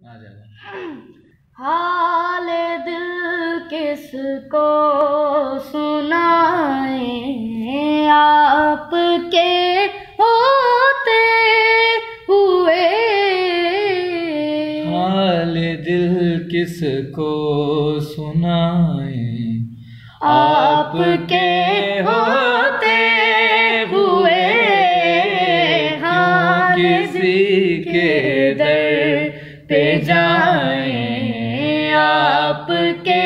आ जाएगा। हाल दिल किसको सुनाए, आपके होते हुए। हाल दिल किसको सुनाए, आपके होते हुए। हाँ, किसी के दर पे जाए, आपके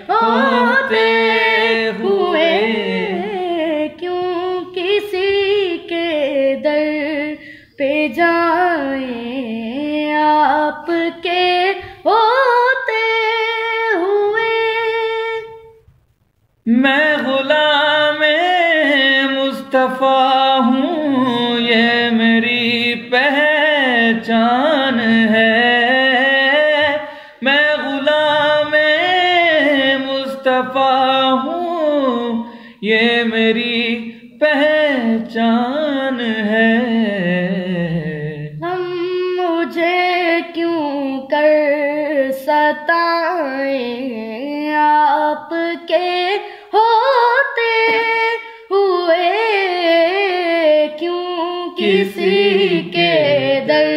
होते हुए। क्यों किसी के दर पे जाए, आपके होते हुए। मैं गुलाम मुस्तफा हूँ, ये मेरी पहचान है। मैं गुलाम मुस्तफा हूँ, ये मेरी पहचान है। हम मुझे क्यों कर सताए, आपके होते हुए। क्यों किसी के दर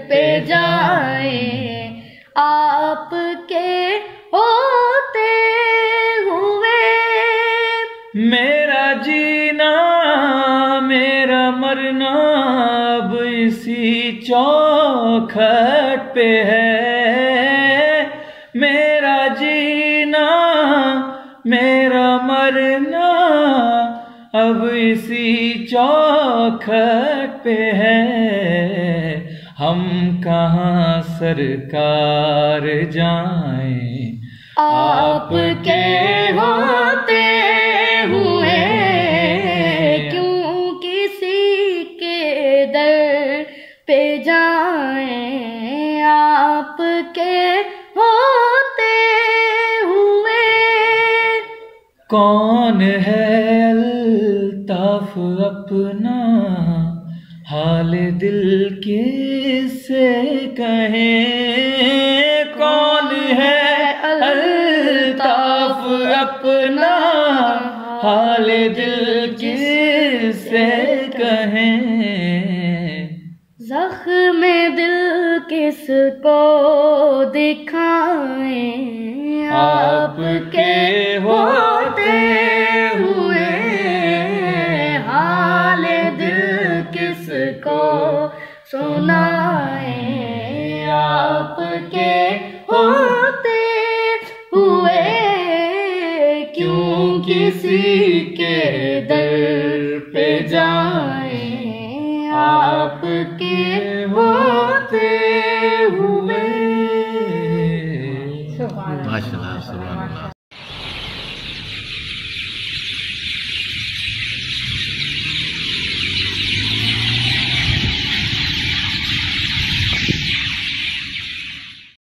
पे जाए, आपके होते हुए। मेरा जीना मेरा मरना अब इसी चौखट पे है। मेरा जीना मेरा मरना अब इसी चौखट पे है। हम कहाँ सरकार जाएं, आपके होते हुए। क्यों किसी के दर पे जाएं, आपके होते हुए। कौन है अल्ताफ अपना हाल दिल किससे कहें। कौन है अल्ताफ अपना हाल दिल किससे कहें। ज़ख्म दिल किसको दिखाएं, आपके होते हुए। हाल दिल किसको सुनाएं, आपके होते हुए। क्यों किसी के दर पे जाएं, आपके होते हुए। माशाल्लाह, सुभान अल्लाह।